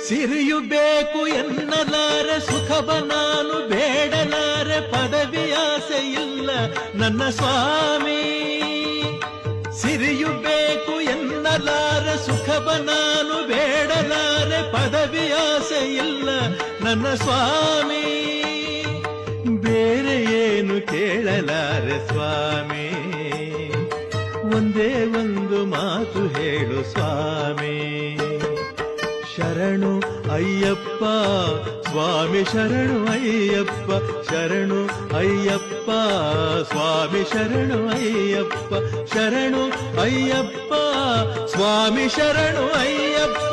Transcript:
ಸಿರಿಯು ಬೇಕು ಎನ್ನಲಾರೆ ಸುಖವ ನಾನು ಬೇಡಲಾರೆ ಪದವಿಯಾಸೆ ಇಲ್ಲ ನನ್ನ ಸ್ವಾಮಿ. ಸಿರಿಯು ಬೇಕು ಎನ್ನಲಾರೆ ಸುಖವ ನಾನು ಬೇಡಲಾರೆ ಪದವಿಯಾಸೆ ಇಲ್ಲ ನನ್ನ ಸ್ವಾಮಿ. ಬೇರೆ ಏನು ಕೇಳಲಾರೆ ಸ್ವಾಮಿ, ಒಂದೇ ಒಂದು ಮಾತು ಹೇಳು ಸ್ವಾಮಿ. ಶರಣು ಅಯ್ಯಪ್ಪ ಸ್ವಾಮಿ ಶರಣು ಅಯ್ಯಪ್ಪ, ಶರಣು ಅಯ್ಯಪ್ಪ ಸ್ವಾಮಿ ಶರಣು ಅಯ್ಯಪ್ಪ, ಶರಣು ಅಯ್ಯಪ್ಪ ಸ್ವಾಮಿ ಶರಣು ಅಯ್ಯಪ್ಪ.